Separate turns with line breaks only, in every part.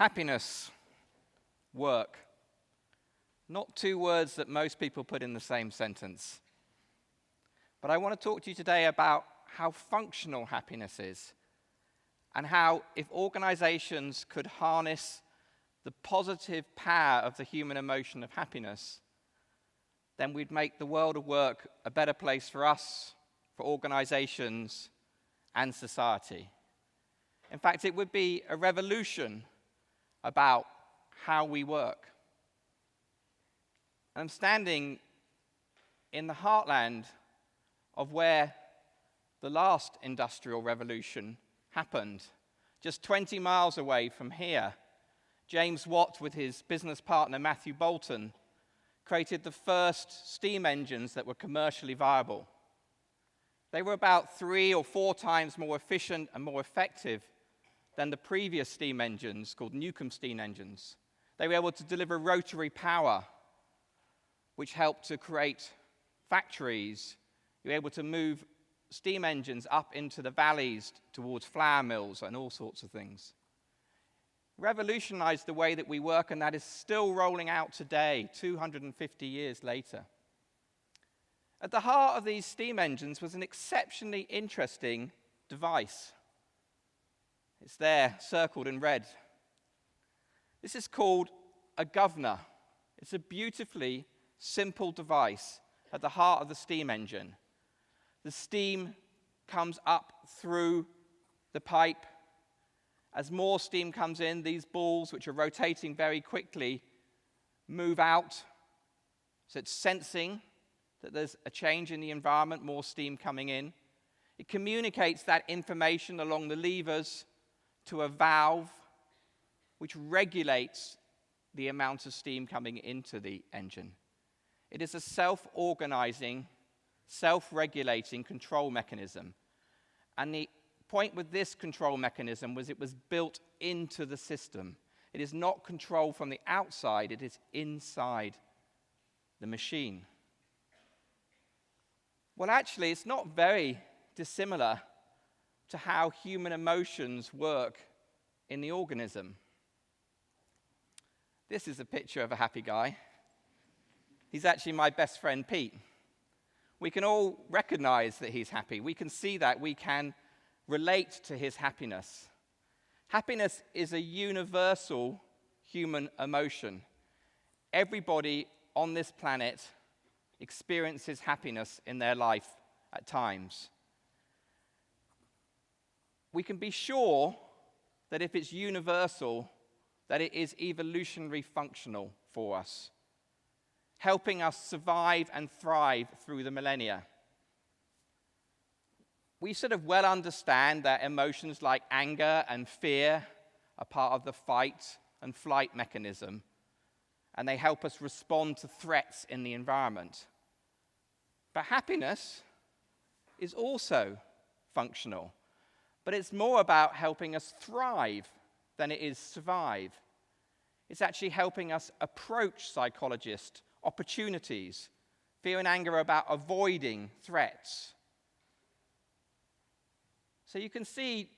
Happiness, work. Not two words that most people put in the same sentence. But I want to talk to you today about how functional happiness is and how, if organizations could harness the positive power of the human emotion of happiness, then we'd make the world of work a better place for us, for organizations, and society. In fact, it would be a revolution about how we work. I'm standing in the heartland of where the last industrial revolution happened. Just 20 miles away from here, James Watt, with his business partner Matthew Boulton, created the first steam engines that were commercially viable. They were about 3 or 4 times more efficient and more effective than the previous steam engines, called Newcomb's steam engines. They were able to deliver rotary power, which helped to create factories. You were able to move steam engines up into the valleys towards flour mills and all sorts of things. Revolutionized the way that we work, and that is still rolling out today, 250 years later. At the heart of these steam engines was an exceptionally interesting device. It's there, circled in red. This is called a governor. It's a beautifully simple device at the heart of the steam engine. The steam comes up through the pipe. As more steam comes in, these balls, which are rotating very quickly, move out. So it's sensing that there's a change in the environment, more steam coming in. It communicates that information along the levers to a valve, which regulates the amount of steam coming into the engine. It is a self-organizing, self-regulating control mechanism. And the point with this control mechanism was it was built into the system. It is not controlled from the outside, it is inside the machine. Well, actually, it's not very dissimilar to how human emotions work in the organism. This is a picture of a happy guy. He's actually my best friend, Pete. We can all recognize that he's happy. We can see that. We can relate to his happiness. Happiness is a universal human emotion. Everybody on this planet experiences happiness in their life at times. We can be sure that if it's universal, that it is evolutionary functional for us, helping us survive and thrive through the millennia. We sort of well understand that emotions like anger and fear are part of the fight and flight mechanism, and they help us respond to threats in the environment. But happiness is also functional, but it's more about helping us thrive than it is survive. It's actually helping us approach psychologist opportunities. Fear and anger are about avoiding threats. So you can see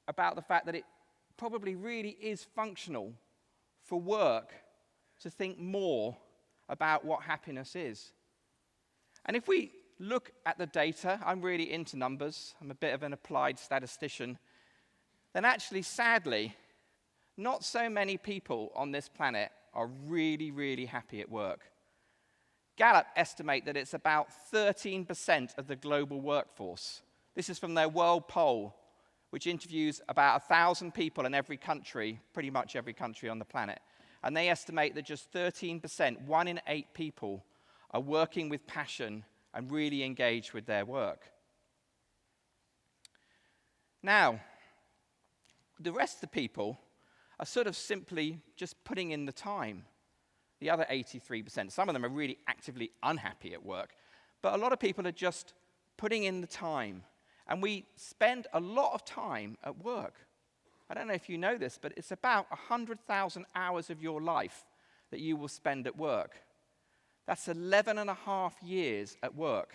about the fact that it probably really is functional for work to think more about what happiness is. And if we look at the data, I'm really into numbers, I'm a bit of an applied statistician, then actually, sadly, not so many people on this planet are really, really happy at work. Gallup estimate that it's about 13% of the global workforce. This is from their world poll, which interviews about 1,000 people in every country, pretty much every country on the planet. And they estimate that just 13%, 1 in 8 people, are working with passion and really engaged with their work. Now, the rest of the people are sort of simply just putting in the time. The other 83%, some of them are really actively unhappy at work, but a lot of people are just putting in the time. And we spend a lot of time at work. I don't know if you know this, but it's about 100,000 hours of your life that you will spend at work. That's 11 and a half years at work.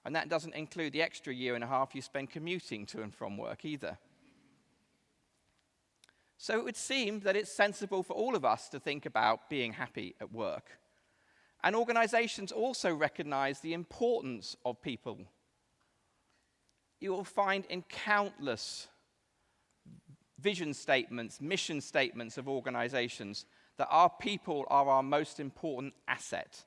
And that doesn't include the extra year and a half you spend commuting to and from work either. So it would seem that it's sensible for all of us to think about being happy at work. And organizations also recognize the importance of people. You will find in countless vision statements, mission statements of organizations that our people are our most important asset.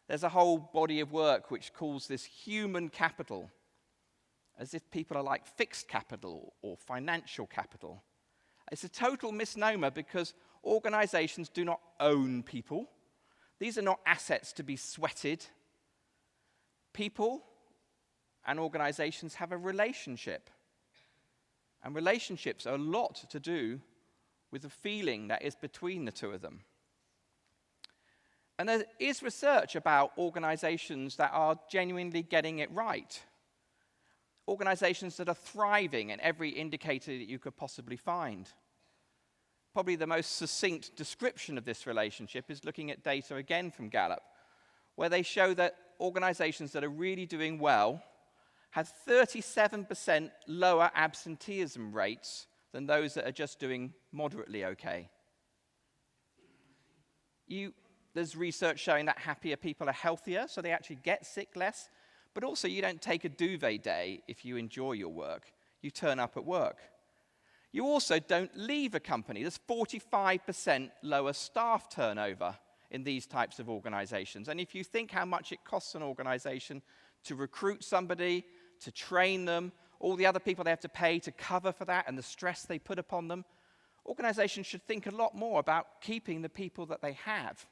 There's a whole body of work which calls this human capital, as if people are like fixed capital or financial capital. It's a total misnomer because organizations do not own people. These are not assets to be sweated. People and organizations have a relationship. And relationships are a lot to do with the feeling that is between the two of them. And there is research about organizations that are genuinely getting it right. Organizations that are thriving in every indicator that you could possibly find. Probably the most succinct description of this relationship is looking at data again from Gallup, where they show that organizations that are really doing well have 37% lower absenteeism rates than those that are just doing moderately okay. There's research showing that happier people are healthier, so they actually get sick less, but also you don't take a duvet day if you enjoy your work. You turn up at work. You also don't leave a company. There's 45% lower staff turnover in these types of organizations. And if you think how much it costs an organization to recruit somebody, to train them, all the other people they have to pay to cover for that and the stress they put upon them, organizations should think a lot more about keeping the people that they have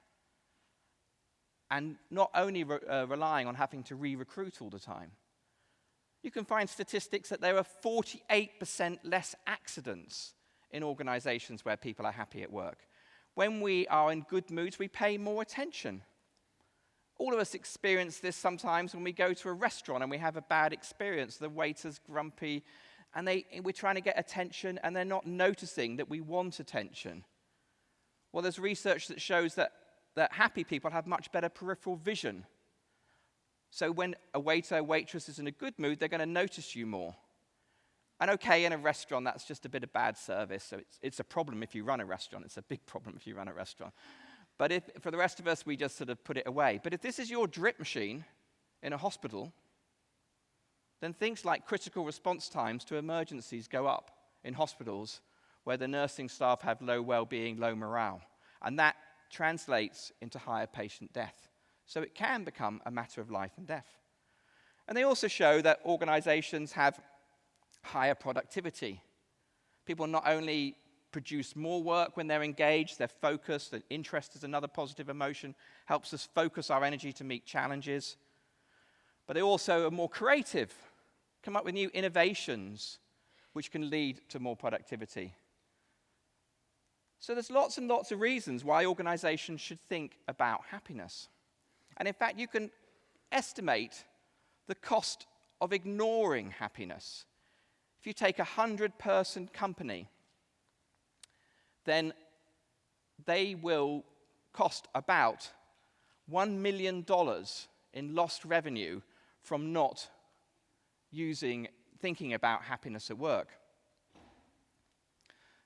and not only relying on having to re-recruit all the time. You can find statistics that there are 48% less accidents in organizations where people are happy at work. When we are in good moods, we pay more attention. All of us experience this sometimes when we go to a restaurant and we have a bad experience. The waiter's grumpy, and we're trying to get attention, and they're not noticing that we want attention. Well, there's research that shows that happy people have much better peripheral vision. So when a waiter or waitress is in a good mood, they're going to notice you more. And okay, in a restaurant, that's just a bit of bad service, so it's a problem if you run a restaurant. It's a big problem if you run a restaurant. But if, for the rest of us, we just sort of put it away. But if this is your drip machine in a hospital, then things like critical response times to emergencies go up in hospitals where the nursing staff have low well-being, low morale. And that translates into higher patient death. So it can become a matter of life and death. And they also show that organizations have higher productivity. People not only produce more work when they're engaged, they're focused, and interest is another positive emotion, helps us focus our energy to meet challenges. But they also are more creative, come up with new innovations, which can lead to more productivity. So there's lots and lots of reasons why organizations should think about happiness. And in fact, you can estimate the cost of ignoring happiness. If you take a 100-person company, then they will cost about $1 million in lost revenue from not thinking about happiness at work.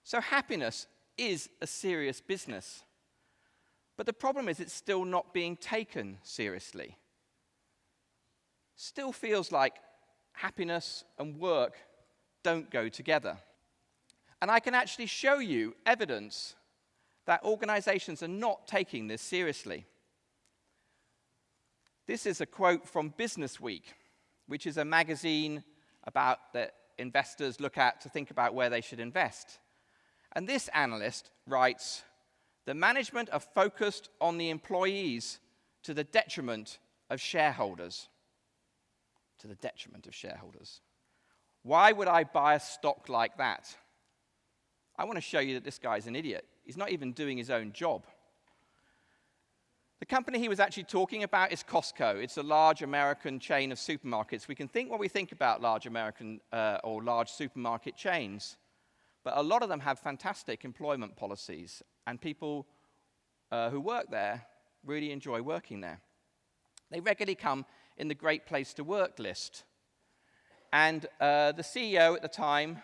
So happiness is a serious business. But the problem is it's still not being taken seriously. Still feels like happiness and work don't go together. And I can actually show you evidence that organizations are not taking this seriously. This is a quote from Business Week, which is a magazine that investors look at to think about where they should invest. And this analyst writes, "The management are focused on the employees to the detriment of shareholders." To the detriment of shareholders. Why would I buy a stock like that? I want to show you that this guy's an idiot. He's not even doing his own job. The company he was actually talking about is Costco. It's a large American chain of supermarkets. We can think what we think about large American or large supermarket chains, but a lot of them have fantastic employment policies, and people who work there really enjoy working there. They regularly come in the Great Place to Work list. And the CEO at the time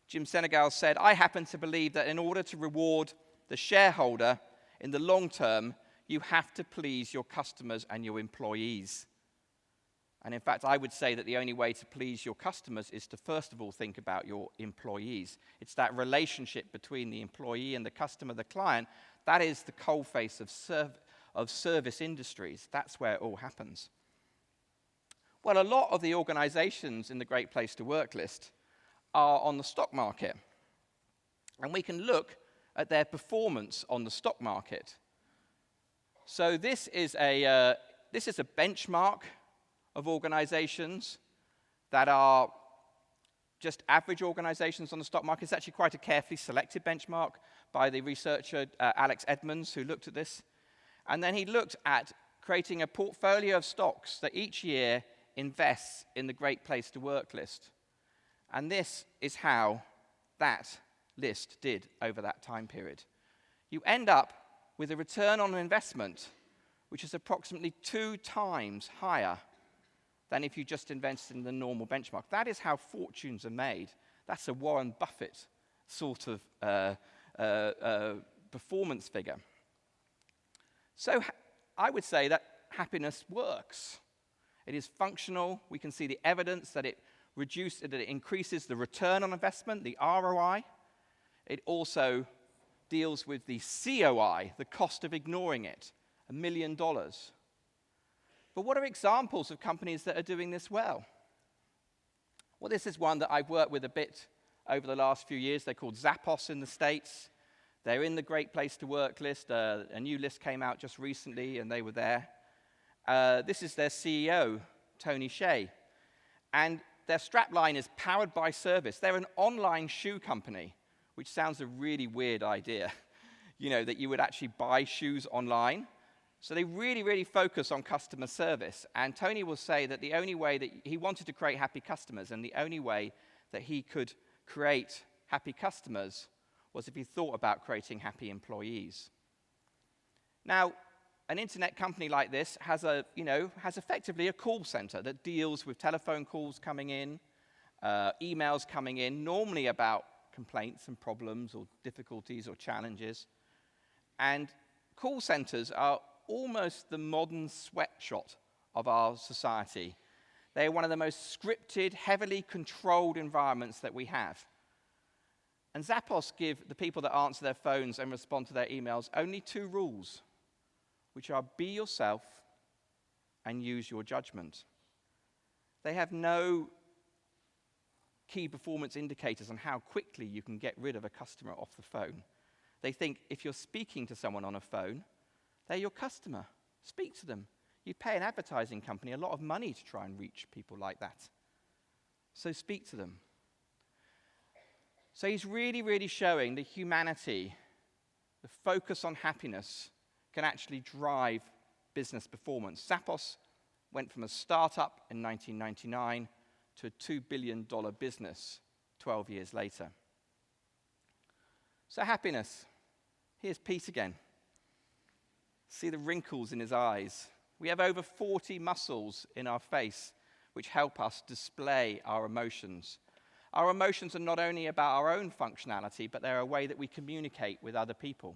Jim Senegal said, "I happen to believe that in order to reward the shareholder in the long term, you have to please your customers and your employees." And in fact, I would say that the only way to please your customers is to first of all think about your employees. It's that relationship between the employee and the customer, the client, that is the coalface of service industries. That's where it all happens. Well, a lot of the organizations in the Great Place to Work list are on the stock market. And we can look at their performance on the stock market. So this is a benchmark of organizations that are just average organizations on the stock market. It's actually quite a carefully selected benchmark by the researcher Alex Edmonds, who looked at this. And then he looked at creating a portfolio of stocks that each year invests in the Great Place to Work list. And this is how that list did over that time period. You end up with a return on investment which is approximately 2 times higher than if you just invested in the normal benchmark. That is how fortunes are made. That's a Warren Buffett sort of performance figure. So I would say that happiness works. It is functional. We can see the evidence that it increases the return on investment, the ROI. It also deals with the COI, the cost of ignoring it, $1 million. But what are examples of companies that are doing this well? Well, this is one that I've worked with a bit over the last few years. They're called Zappos in the States. They're in the Great Place to Work list. A new list came out just recently, and they were there. This is their CEO, Tony Hsieh. And their strapline is powered by service. They're an online shoe company, which sounds a really weird idea, that you would actually buy shoes online. So they really, really focus on customer service. And Tony will say that the only way that he wanted to create happy customers, and the only way that he could create happy customers was if he thought about creating happy employees. Now, an internet company like this has effectively a call center that deals with telephone calls coming in, emails coming in, normally about complaints and problems or difficulties or challenges. And call centers are almost the modern sweatshop of our society. They are one of the most scripted, heavily controlled environments that we have. And Zappos give the people that answer their phones and respond to their emails only 2 rules, which are be yourself and use your judgment. They have no key performance indicators on how quickly you can get rid of a customer off the phone. They think if you're speaking to someone on a phone, they're your customer. Speak to them. You pay an advertising company a lot of money to try and reach people like that. So speak to them. So he's really, really showing the humanity, the focus on happiness can actually drive business performance. Zappos went from a startup in 1999 to a $2 billion business 12 years later. So happiness. Here's Pete again. See the wrinkles in his eyes. We have over 40 muscles in our face which help us display our emotions. Our emotions are not only about our own functionality, but they're a way that we communicate with other people.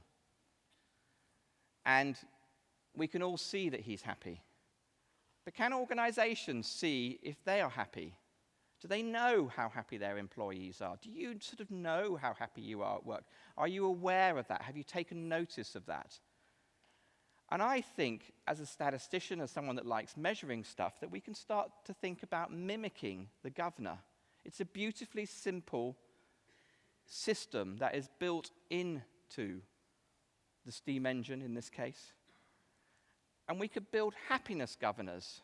And we can all see that he's happy. But can organizations see if they are happy? Do they know how happy their employees are? Do you sort of know how happy you are at work? Are you aware of that? Have you taken notice of that? And I think, as a statistician, as someone that likes measuring stuff, that we can start to think about mimicking the governor. It's a beautifully simple system that is built into the steam engine in this case. And we could build happiness governors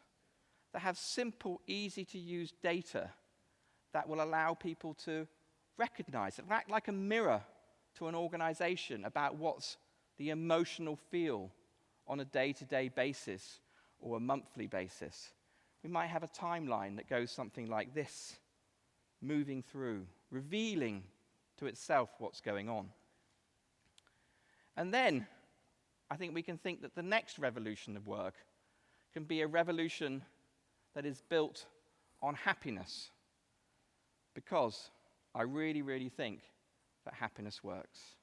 that have simple, easy-to-use data that will allow people to recognize it, act like a mirror to an organization about what's the emotional feel on a day-to-day basis or a monthly basis. We might have a timeline that goes something like this, moving through, revealing to itself what's going on. And then I think we can think that the next revolution of work can be a revolution that is built on happiness. Because I really, really think that happiness works.